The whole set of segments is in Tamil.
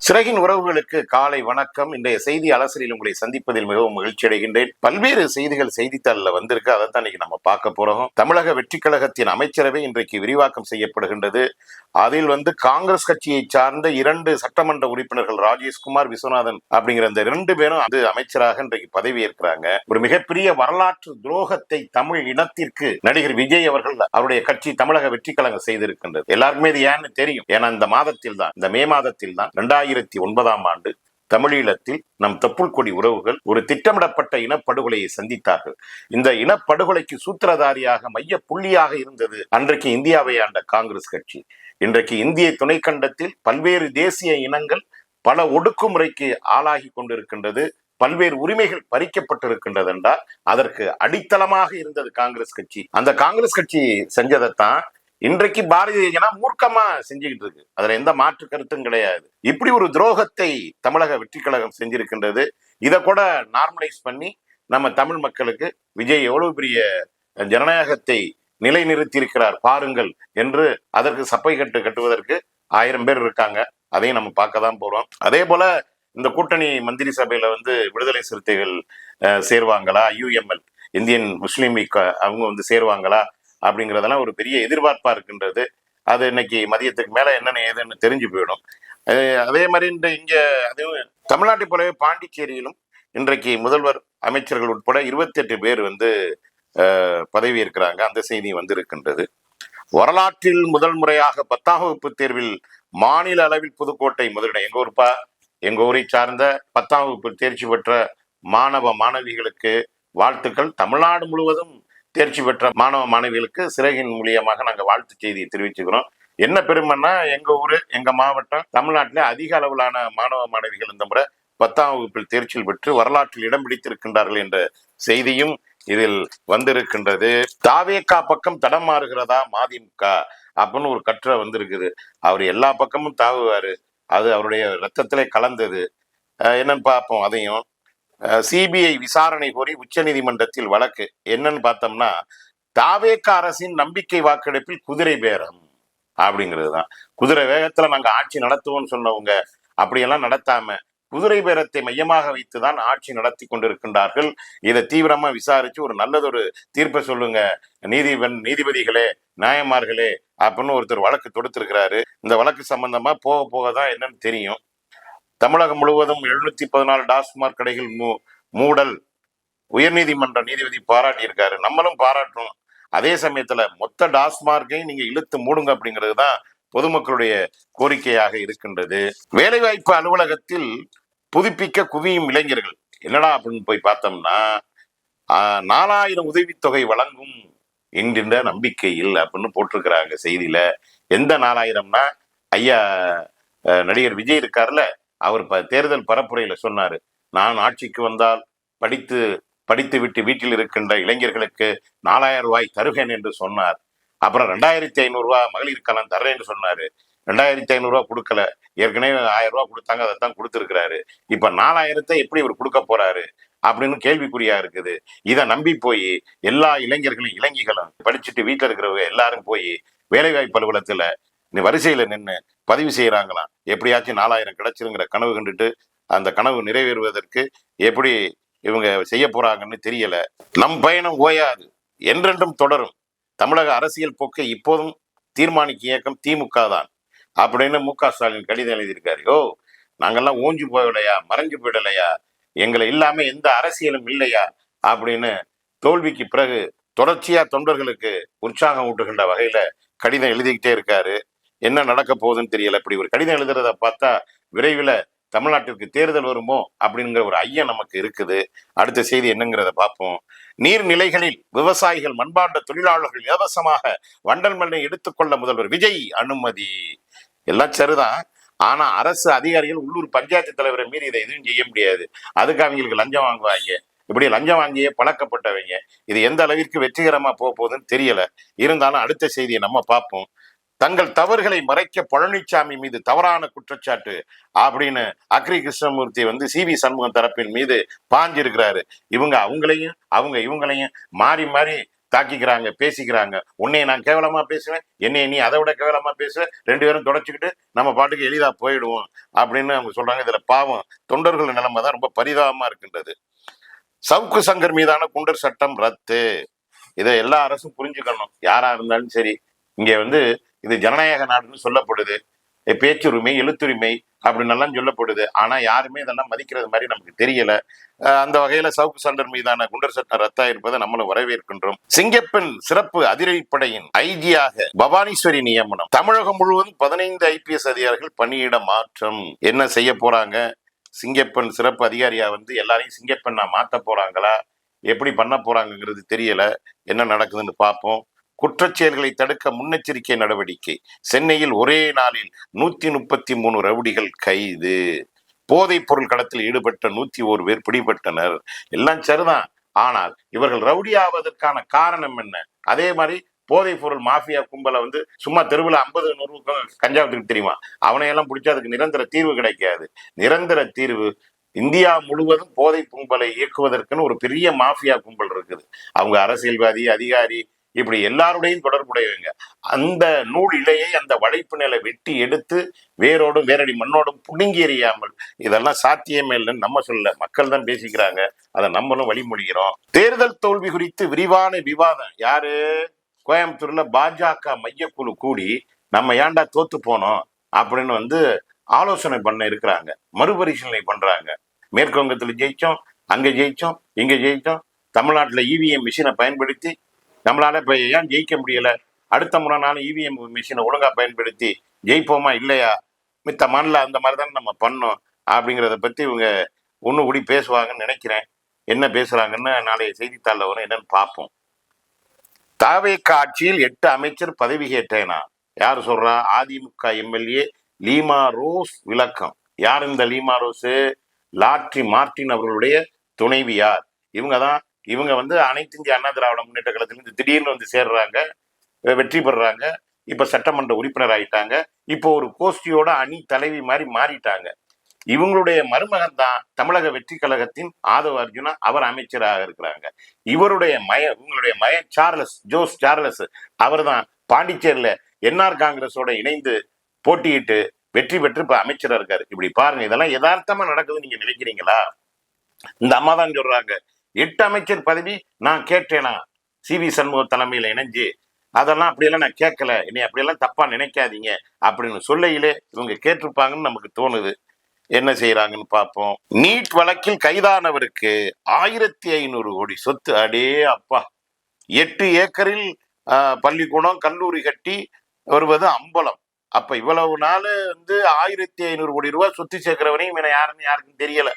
சிறகின் உறவுகளுக்கு காலை வணக்கம். இன்றைய செய்தி அலசலில் உங்களை சந்திப்பதில் மிகவும் மகிழ்ச்சி அடைகின்றேன். பல்வேறு செய்திகள் செய்தித்தாளில் வந்திருக்கு, அதைத்தான் இன்னைக்கு நம்ம பார்க்க போறோம். தமிழக வெற்றி கழகத்தின் அமைச்சரவை இன்றைக்கு விரிவாக்கம் செய்யப்படுகின்றது. அதில் காங்கிரஸ் கட்சியை சார்ந்த 2 சட்டமன்ற உறுப்பினர்கள் ராஜேஷ்குமார், விஸ்வநாதன் அப்படிங்கிற அந்த 2 பேரும் அமைச்சராக இன்றைக்கு பதவி ஏற்கிறாங்க. ஒரு மிகப்பெரிய வரலாற்று துரோகத்தை தமிழ் இனத்திற்கு நடிகர் விஜய் அவர்கள் அவருடைய கட்சி தமிழக வெற்றி கழகம் செய்திருக்கின்றது. எல்லாருக்குமே இது ஏன்னு தெரியும். ஏன்னா இந்த மாதத்தில் தான், இந்த மே மாதத்தில் தான் 2009ஆம் ஆண்டு தமிழீழத்தில் நம் தொப்புள் கொடி உறவுகள் ஒரு திட்டமிடப்பட்ட இனப்படுகொலையை சந்தித்தார்கள். இந்த இனப்படுகொலைக்கு சூத்திரதாரியாக மைய புள்ளியாக இருந்தது அன்றைக்கு இந்தியாவை ஆண்ட காங்கிரஸ் கட்சி. இன்றைக்கு இந்திய துணைக்கண்டத்தில் பல்வேறு தேசிய இனங்கள் பல ஒடுக்குமுறைக்கு ஆளாகி கொண்டிருக்கின்றது. பல்வேறு உரிமைகள் பறிக்கப்பட்டிருக்கின்றது என்றால் அதற்கு அடித்தளமாக இருந்தது காங்கிரஸ் கட்சி. அந்த காங்கிரஸ் கட்சி செஞ்சதைத்தான் இன்றைக்கு பாரதிய ஜனதா மூர்க்கமா செஞ்சுக்கிட்டு இருக்கு. அதுல எந்த மாற்று கருத்தும் கிடையாது. இப்படி ஒரு துரோகத்தை தமிழக வெற்றி கழகம் செஞ்சிருக்கின்றது. இதை கூட நார்மலைஸ் பண்ணி நம்ம தமிழ் மக்களுக்கு விஜய் எவ்வளவு பெரிய ஜனநாயகத்தை நிலைநிறுத்தி இருக்கிறார் பாருங்கள் என்று அதற்கு சப்பை கட்டுவதற்கு 1000 பேர் இருக்காங்க. அதையும் நம்ம பார்க்க தான் போறோம். அதே போல இந்த கூட்டணி மந்திரி சபையில விடுதலை சிறுத்தைகள் சேருவாங்களா, UML இந்தியன் முஸ்லீம் லீக் அவங்க சேருவாங்களா அப்படிங்கிறதெல்லாம் ஒரு பெரிய எதிர்பார்ப்பா இருக்கின்றது. அது இன்னைக்கு மதியத்துக்கு மேல என்னென்ன ஏதுன்னு தெரிஞ்சு போயிடும். அதே மாதிரி இங்க அதுவும் தமிழ்நாட்டை போலவே பாண்டிச்சேரியிலும் இன்றைக்கு முதல்வர், அமைச்சர்கள் உட்பட 28 பேர் பதவி ஏற்கிறாங்க. அந்த செய்தி இருக்கின்றது. வரலாற்றில் முதல் முறையாக 10ஆம் வகுப்பு தேர்வில் மாநில அளவில் புதுக்கோட்டை முதலிடம். எங்க ஊரை சார்ந்த 10ஆம் வகுப்பு தேர்ச்சி பெற்ற மாணவ மாணவிகளுக்கு வாழ்த்துக்கள். தமிழ்நாடு முழுவதும் தேர்ச்சி பெற்ற மாணவ மாணவிகளுக்கு சிறகின் மூலியமாக நாங்கள் வாழ்த்து செய்தியை தெரிவிச்சுக்கிறோம். என்ன பெருமைன்னா, எங்க ஊரு, எங்க மாவட்டம் தமிழ்நாட்டிலே அதிக அளவிலான மாணவ மாணவிகள் இந்த முறை 10ஆம் வகுப்பில் தேர்ச்சியில் பெற்று வரலாற்றில் இடம் பிடித்திருக்கின்றார்கள் என்ற செய்தியும் இதில் வந்திருக்கின்றது. தாவேகா பக்கம் தடம் மாறுகிறதா மதிமுக அப்படின்னு ஒரு கட்டுரை வந்திருக்குது. அவர் எல்லா பக்கமும் தாவுவாரு, அது அவருடைய ரத்தத்திலே கலந்தது. என்னன்னு பார்ப்போம். அதையும் CBI விசாரணை கோரி உச்ச நீதிமன்றத்தில் வழக்கு. என்னன்னு பார்த்தோம்னா, தாவேகா அரசின் நம்பிக்கை வாக்கெடுப்பில் குதிரை பேரம் அப்படிங்கிறது தான். குதிரை வேகத்துல நாங்க ஆட்சி நடத்துவோம்னு சொன்னவங்க அப்படியெல்லாம் நடத்தாம குதிரை பேரத்தை மையமாக வைத்துதான் ஆட்சி நடத்தி கொண்டிருக்கின்றார்கள். இதை தீவிரமா விசாரிச்சு ஒரு நல்லதொரு தீர்ப்பை சொல்லுங்க நீதிபதிகளே, நியாயமார்களே அப்படின்னு ஒருத்தர் வழக்கு தொடுத்திருக்கிறாரு. இந்த வழக்கு சம்பந்தமா போக போகதான் என்னன்னு தெரியும். தமிழகம் முழுவதும் 714 டாஸ்மாக் கடைகள் மூடல் உயர்நீதிமன்ற நீதிபதி பாராட்டி இருக்காரு. நம்மளும் பாராட்டணும். அதே சமயத்துல மொத்த டாஸ்மார்க்கை நீங்க இழுத்து மூடுங்க அப்படிங்கிறது தான் பொதுமக்களுடைய கோரிக்கையாக இருக்கின்றது. வேலைவாய்ப்பு அலுவலகத்தில் புதுப்பிக்க குவியும் இளைஞர்கள். என்னடா அப்படின்னு போய் பார்த்தோம்னா, 4000 உதவித்தொகை வழங்கும் என்கின்ற நம்பிக்கையில் அப்படின்னு போட்டிருக்கிறாங்க செய்தியில. எந்த 4000னா, ஐயா நடிகர் விஜய் இருக்காருல்ல, அவர் தேர்தல் பரப்புரையில சொன்னாரு, நான் ஆட்சிக்கு வந்தால் படித்து விட்டு வீட்டில் இருக்கின்ற இளைஞர்களுக்கு 4000 ரூபாய் தருகேன் என்று சொன்னார். அப்புறம் 2500 ரூபாய் மகளிர் கலன் தர்றேன்னு சொன்னாரு. 2500 ரூபாய் கொடுக்கல, ஏற்கனவே 1000 ரூபாய் கொடுத்தாங்க, அதைத்தான் கொடுத்துருக்கிறாரு. இப்ப 4000 எப்படி இவர் கொடுக்க போறாரு அப்படின்னு கேள்விக்குறியா இருக்குது. இதை நம்பி போய் எல்லா இளைஞர்களும் இளைஞர்களும் படிச்சுட்டு வீட்டில் இருக்கிறவங்க எல்லாரும் போய் வேலைவாய்ப்பு அலுவலகத்துல வரிசையில நின்று பதிவு செய்யறாங்களாம். எப்படியாச்சும் 4000 கிடைச்சிருங்கிற கனவு கண்டுட்டு அந்த கனவு நிறைவேறுவதற்கு எப்படி இவங்க செய்ய போறாங்கன்னு தெரியல. நம் பயணம் ஓயாது, என்றென்றும் தொடரும். தமிழக அரசியல் போக்கை இப்போதும் தீர்மானிக்கும் இயக்கம் திமுக தான் அப்படின்னு MK ஸ்டாலின் கடிதம் எழுதியிருக்காரு. நாங்கெல்லாம் ஓஞ்சி போயிடலையா, மறைஞ்சு போயிடலையா, எங்களை இல்லாம எந்த அரசியலும் இல்லையா அப்படின்னு தோல்விக்கு பிறகு தொடர்ச்சியா தொண்டர்களுக்கு உற்சாகம் ஊட்டுகின்ற வகையில கடிதம் எழுதிக்கிட்டே இருக்காரு. என்ன நடக்க போகுதுன்னு தெரியல. இப்படி ஒரு கடிதம் எழுதுறத பார்த்தா விரைவில் தமிழ்நாட்டிற்கு தேர்தல் வருமோ அப்படிங்கிற ஒரு ஐயம் நமக்கு இருக்குது. அடுத்த செய்தி என்னங்கிறத பார்ப்போம். நீர்நிலைகளில் விவசாயிகள், மண்பாண்ட தொழிலாளர்கள் இலவசமாக வண்டல் மண்ணை எடுத்துக்கொள்ள முதல்வர் விஜய் அனுமதி. எல்லாம் சரிதான். ஆனா அரசு அதிகாரிகள், உள்ளூர் பஞ்சாயத்து தலைவரை மீறி இதை எதுவும் செய்ய முடியாது. அதுக்கு அவங்களுக்கு லஞ்சம் வாங்குவாங்க. இப்படி லஞ்சம் வாங்கியே பழக்கப்பட்டவங்க. இது எந்த அளவிற்கு வெற்றிகரமா போகுதுன்னு தெரியல. இருந்தாலும் அடுத்த செய்தியை நம்ம பார்ப்போம். தங்கள் தவறுகளை மறைக்க பழனிசாமி மீது தவறான குற்றச்சாட்டு அப்படின்னு அக்ரி கிருஷ்ணமூர்த்தி CV சண்முகம் தரப்பின் மீது பாஞ்சிருக்கிறாரு. இவங்க அவங்களையும் அவங்க இவங்களையும் மாறி மாறி தாக்கிக்கிறாங்க, பேசிக்கிறாங்க. உன்னைய நான் கேவலமா பேசுவேன், என்னைய நீ அதை விட கேவலமா பேசுவேன், 2 பேரும் தொடச்சுக்கிட்டு நம்ம பாட்டுக்கு எளிதா போயிடுவோம் அப்படின்னு அவங்க சொல்றாங்க. இதுல பாவம் தொண்டர்கள் நிலைமை தான் ரொம்ப பரிதாபமா இருக்கின்றது. சவுக்கு சங்கர் மீதான குண்டர் சட்டம் ரத்து. இதை எல்லா அரசும் புரிஞ்சுக்கணும். யாரா இருந்தாலும் சரி, இங்க இது ஜனநாயக நாடுன்னு சொல்லப்படுது, பேச்சுரிமை, எழுத்துரிமை அப்படின்னு எல்லாம் சொல்லப்படுது. ஆனா யாருமே இதெல்லாம் மதிக்கிறது மாதிரி நமக்கு தெரியல. அந்த வகையில சவுக்கு சங்கர் மீதான குண்டர் சட்டம் ரத்தா இருப்பதை நம்மளும் வரவேற்கின்றோம். சிங்கப்பெண் சிறப்பு அதிரடிப்படையின் ஐஜியாக பவானீஸ்வரி நியமனம். தமிழகம் முழுவதும் 15 IPS அதிகாரிகள் பணியிட மாற்றம். என்ன செய்ய போறாங்க? சிங்கப்பெண் சிறப்பு அதிகாரியா எல்லாரையும் சிங்கப்பெண்ணா மாத்த போறாங்களா, எப்படி பண்ண போறாங்கிறது தெரியல. என்ன நடக்குதுன்னு பார்ப்போம். குற்றச்செயல்களை தடுக்க முன்னெச்சரிக்கை நடவடிக்கை. சென்னையில் ஒரே நாளில் 133 ரவுடிகள் கைது. போதைப் பொருள் கடத்தில் ஈடுபட்ட 101 பேர் பிடிபட்டனர். எல்லாம் சரிதான். ஆனால் இவர்கள் ரவுடி ஆவதற்கான காரணம் என்ன? அதே மாதிரி போதைப் பொருள் மாஃபியா கும்பலை சும்மா தெருவில் 50-100 கஞ்சாவத்துக்கு தெரியுமா? அவனையெல்லாம் பிடிச்சா அதுக்கு நிரந்தர தீர்வு கிடைக்காது. நிரந்தர தீர்வு இந்தியா முழுவதும் போதை கும்பலை இயக்குவதற்குன்னு ஒரு பெரிய மாஃபியா கும்பல் இருக்குது. அவங்க அரசியல்வாதி, அதிகாரி, இப்படி எல்லாருடையும் தொடர்புடையவங்க. அந்த நூல் இலையை, அந்த வளைப்பு நிலை வெட்டி எடுத்து வேரோடும் வேரடி மண்ணோடும் புடுங்கி எறியாமல் இதெல்லாம் சாத்தியமே இல்லைன்னு நம்ம சொல்ல, மக்கள் தான் பேசிக்கிறாங்க. அதை நம்மளும் வழிமொழிகிறோம். தேர்தல் தோல்வி குறித்து விரிவான விவாதம். யாரு? கோயம்புத்தூர்ல பாஜக மையக்குழு கூடி நம்ம ஏன்டா தோத்து போனோம் அப்படின்னு ஆலோசனை பண்ண இருக்கிறாங்க, மறுபரிசீலனை பண்றாங்க. மேற்கு வங்கத்துல ஜெயிச்சோம், அங்க ஜெயிச்சோம், இங்க ஜெயிச்சோம். தமிழ்நாட்டுல EVM மிஷினை பயன்படுத்தி நம்மளால இப்ப ஏன் ஜெயிக்க முடியல? அடுத்த முறை நாளும் EVM மிஷினை ஒழுங்கா பயன்படுத்தி ஜெயிப்போமா இல்லையா? மித்த மாநில அந்த மாதிரி தானே நம்ம பண்ணோம் அப்படிங்கிறத பத்தி இவங்க ஒண்ணு கூடி பேசுவாங்கன்னு நினைக்கிறேன். என்ன பேசுறாங்கன்னு நாளைய செய்தித்தாளில் வரும், என்னன்னு பார்ப்போம். தாவேக ஆட்சியில் 8 அமைச்சர் பதவி கேட்டேனா? யார் சொல்றா? அதிமுக MLA லீமா ரோஸ் விளக்கம். யார் இந்த லீமா ரோஸ்? லாட்ரி மார்டின் அவர்களுடைய துணைவியார். இவங்க அனைத்து இந்திய அண்ணா திராவிட முன்னேற்ற கழகத்திலிருந்து திடீர்னு சேர்றாங்க, வெற்றி பெறாங்க. இப்ப சட்டமன்ற உறுப்பினர் ஆயிட்டாங்க. இப்போ ஒரு கோஷ்டியோட அணி தலைவி மாதிரி மாறிட்டாங்க. இவங்களுடைய மருமகன் தான் தமிழக வெற்றி கழகத்தின் ஆதவ அர்ஜுனா, அவர் அமைச்சராக இருக்கிறாங்க. இவங்களுடைய மயன் ஜோஸ் சார்லஸ், அவர் தான் பாண்டிச்சேரியில NR காங்கிரஸோட இணைந்து போட்டியிட்டு வெற்றி பெற்று இப்ப அமைச்சரா இருக்காரு. இப்படி பாருங்க, இதெல்லாம் யதார்த்தமா நடக்குதுன்னு நீங்க நினைக்கிறீங்களா? இந்த அம்மா தான் சொல்றாங்க, 8 அமைச்சர் பதவி நான் கேட்டேனா CV சண்முக தலைமையில இணைஞ்சு, அதெல்லாம் அப்படியெல்லாம் நான் கேட்கல, என்னை அப்படியெல்லாம் தப்பா நினைக்காதீங்க அப்படின்னு சொல்லையிலே இவங்க கேட்டிருப்பாங்கன்னு நமக்கு தோணுது. என்ன செய்யறாங்கன்னு பார்ப்போம். நீட் வழக்கில் கைதானவருக்கு 1500 கோடி சொத்து. அடே அப்பா! 8 ஏக்கரில் பள்ளிக்கூடம், கல்லூரி கட்டி வருவது அம்பலம். அப்ப இவ்வளவு நாள் 1500 கோடி ரூபாய் சொத்து சேர்க்கிறவனையும் யாருன்னு யாருக்கும் தெரியல.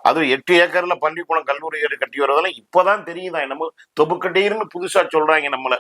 அது 8 ஏக்கர்ல பள்ளிக்கூடம், கல்லூரி கட்டி வருவதெல்லாம் இப்பதான் தெரியுதான். என்னமோ தொபுக்கட்டீர்னு புதுசா சொல்றாங்க நம்மள.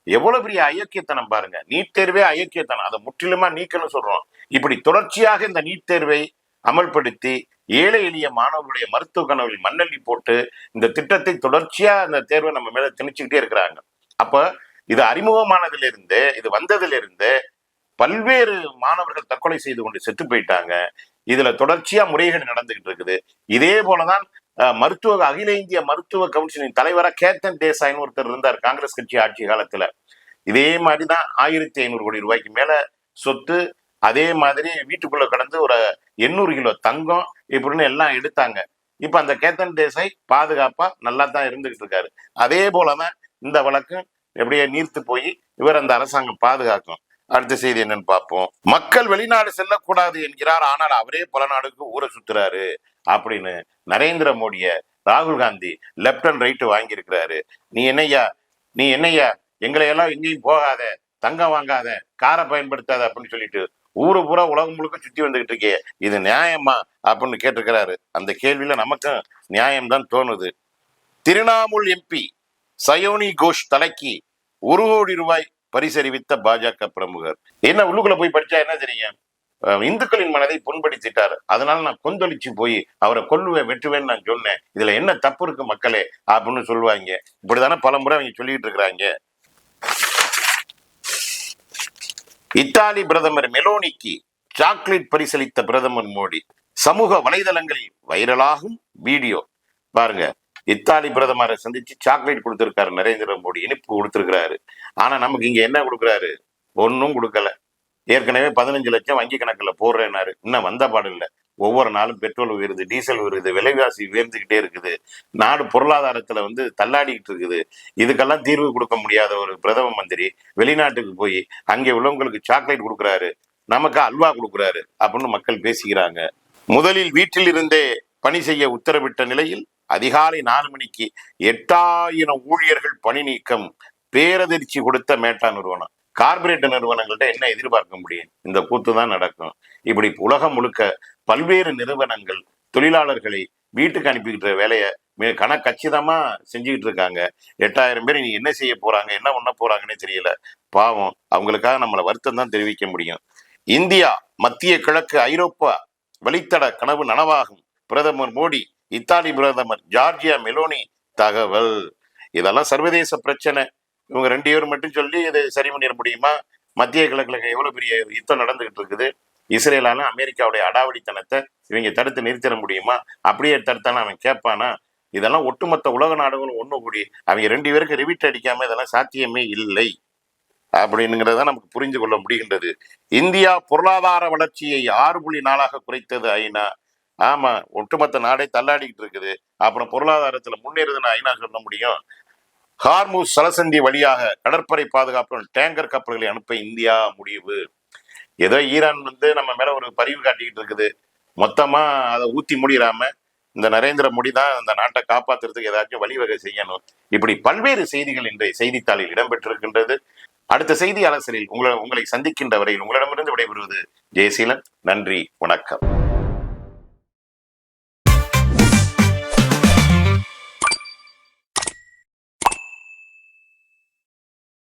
எவ்வளவு பெரிய அயோக்கியத்தனம் பாருங்க. நீட் தேர்வே அயோக்கியத்தனம், அதை முற்றிலுமா நீக்கணும்னு சொல்றோம். இப்படி தொடர்ச்சியாக இந்த நீட் தேர்வை அமல்படுத்தி ஏழை எளிய மாணவர்களுடைய மருத்துவ கனவில் மண்ணள்ளி போட்டு இந்த திட்டத்தை தொடர்ச்சியா அந்த தேர்வை நம்ம மேல திணிச்சுக்கிட்டே இருக்கிறாங்க. அப்ப இது அறிமுகமானதிலிருந்து, இது வந்ததிலிருந்து பல்வேறு மாணவர்கள் தற்கொலை செய்து கொண்டு செத்து போயிட்டாங்க. இதுல தொடர்ச்சியா முறைகேடு நடந்துகிட்டு இருக்குது. இதே போலதான் அகில இந்திய மருத்துவ கவுன்சிலின் தலைவராக கேத்தன் தேசாய்னு ஒருத்தர் இருந்தார் காங்கிரஸ் கட்சி ஆட்சி காலத்துல. இதே மாதிரிதான் 1500 கோடி ரூபாய்க்கு மேல சொத்து. அதே மாதிரி வீட்டுக்குள்ள கடந்து ஒரு 800 கிலோ தங்கம் இப்படின்னு எல்லாம் எடுத்தாங்க. இப்ப அந்த கேத்தன் தேசாய் பாதுகாப்பா நல்லா தான் இருந்துகிட்டு இருக்காரு. அதே போலதான் இந்த வழக்கு எப்படியே நீர்த்து போய் இவர் அந்த அரசாங்கம் பாதுகாக்கும். அடுத்த செய்தி என்னன்னு பார்ப்போம். மக்கள் வெளிநாடு செல்லக்கூடாது என்கிறார், ஆனால் அவரே பல நாடுக்கு ஊரை சுத்துறாரு அப்படின்னு நரேந்திர மோடிய ராகுல் காந்தி லெப்ட் அண்ட் ரைட் வாங்கி இருக்கிறாரு. நீ என்னையா எங்களை எல்லாம் எங்கேயும் போகாத, தங்கம் வாங்காத, காரை பயன்படுத்தாத அப்படின்னு சொல்லிட்டு ஊரு பூரா உலகம் முழுக்க சுத்தி வந்துகிட்டு இருக்கே, இது நியாயமா அப்படின்னு கேட்டிருக்கிறாரு. அந்த கேள்வியில நமக்கும் நியாயம்தான் தோணுது. திரிணாமுல் MP சயோனி கோஷ் தலைக்கு 1 கோடி ரூபாய் பரிசறிவித்த பாஜக பிரமுகர். என்ன உள்ளுக்குள்ள போய் படிச்சா என்ன தெரியும்? இந்துக்களின் மனதை புண்படுத்திட்டாரு, அதனால நான் கொந்தளிச்சு போய் அவரை கொல்லுவேன், வெட்டுவேன்னு நான் சொன்னேன், இதுல என்ன தப்பு இருக்கு மக்களே அப்படின்னு சொல்லுவாங்க. இப்படிதானே பல முறை அவங்க சொல்லிட்டு இருக்கிறாங்க. இத்தாலி பிரதமர் மெலோனிக்கு சாக்லேட் பரிசளித்த பிரதமர் மோடி. சமூக வலைதளங்களில் வைரலாகும் வீடியோ பாருங்க. இத்தாலி பிரதமரை சந்திச்சு சாக்லேட் கொடுத்திருக்காரு நரேந்திர மோடி, இனிப்பு கொடுத்திருக்கிறாரு. ஆனா நமக்கு இங்க என்ன கொடுக்குறாரு? ஒன்னும் கொடுக்கல. ஏற்கனவே 15 லட்சம் வங்கி கணக்குல போடுறேன்னாரு, இன்னும் வந்த பாடு இல்லை. ஒவ்வொரு நாளும் பெட்ரோல் உயருது, டீசல் உயருது, விலைவாசி உயர்ந்துகிட்டே இருக்குது. நாடு பொருளாதாரத்துல தள்ளாடிக்கிட்டு இருக்குது. இதுக்கெல்லாம் தீர்வு கொடுக்க முடியாத ஒரு பிரதம மந்திரி வெளிநாட்டுக்கு போய் அங்கே உள்ளவங்களுக்கு சாக்லேட் கொடுக்குறாரு, நமக்கு அல்வா கொடுக்குறாரு அப்படின்னு மக்கள் பேசிக்கிறாங்க. முதலில் வீட்டில் இருந்தே பணி செய்ய உத்தரவிட்ட நிலையில் அதிகாலை 4 மணிக்கு 8000 ஊழியர்கள் பணி நீக்கம். பேரதிர்ச்சி கொடுத்த மேட்டா நிறுவனம். கார்பரேட் நிறுவனங்கள்ட்ட என்ன எதிர்பார்க்க முடியும்? இந்த கூத்து தான் நடக்கும். இப்படி உலகம் முழுக்க பல்வேறு நிறுவனங்கள் தொழிலாளர்களை வீட்டுக்கு அனுப்பிக்கிட்ட வேலையை கச்சிதமா செஞ்சுக்கிட்டு இருக்காங்க. 8000 பேர் நீ என்ன செய்ய போறாங்க, என்ன பண்ண போறாங்கன்னே தெரியல. பாவம், அவங்களுக்காக நம்மளை வருத்தம் தான் தெரிவிக்க முடியும். இந்தியா மத்திய கிழக்கு ஐரோப்பா வழித்தட கனவு நனவாகும். பிரதமர் மோடி இத்தாலி பிரதமர் ஜார்ஜியா மெலோனி தகவல். இதெல்லாம் சர்வதேச பிரச்சனை. இவங்க 2 பேர் மட்டும் சொல்லி இதை சரி பண்ணிட முடியுமா? மத்திய கிழக்குல எவ்வளவு பெரிய யுத்தம் நடந்துகிட்டு இருக்குது. இஸ்ரேலாலும் அமெரிக்காவுடைய அடாவடித்தனத்தை இவங்க தடுத்து நிறுத்திட முடியுமா? அப்படியே தடுத்தாலும் அவன் கேட்பானா? இதெல்லாம் ஒட்டுமொத்த உலக நாடுகளும் ஒண்ணு கூடி அவங்க 2 பேருக்கு ரிவிட் அடிக்காம இதெல்லாம் சாத்தியமே இல்லை அப்படிங்கிறத நமக்கு புரிந்து கொள்ள முடிகின்றது. இந்தியா பொருளாதார வளர்ச்சியை 6.4 குறைத்தது ஐநா. ஆமா, ஒட்டுமொத்த நாடே தள்ளாடிக்கிட்டு இருக்குது. அப்புறம் பொருளாதாரத்துல முன்னேறுதுன்னு ஐநா சொல்ல முடியும்? ஹார்முஸ் சலசந்தி வழியாக கடற்படை பாதுகாப்பு டேங்கர் கப்பல்களை அனுப்ப இந்தியா முடிவு. ஏதோ ஈரான் நம்ம மேல ஒரு பரிவு காட்டிக்கிட்டு இருக்குது. மொத்தமா அதை ஊத்தி முடிடாம இந்த நரேந்திர மோடி தான் இந்த நாட்டை காப்பாத்துறதுக்கு ஏதாச்சும் வழிவகை செய்யணும். இப்படி பல்வேறு செய்திகள் இன்றைய செய்தித்தாளில் இடம்பெற்றிருக்கின்றது. அடுத்த செய்தி அலசலில் உங்களை சந்திக்கின்ற வரையில் உங்களிடமிருந்து விடைபெறுவது ஜெயசீலன். நன்றி, வணக்கம்.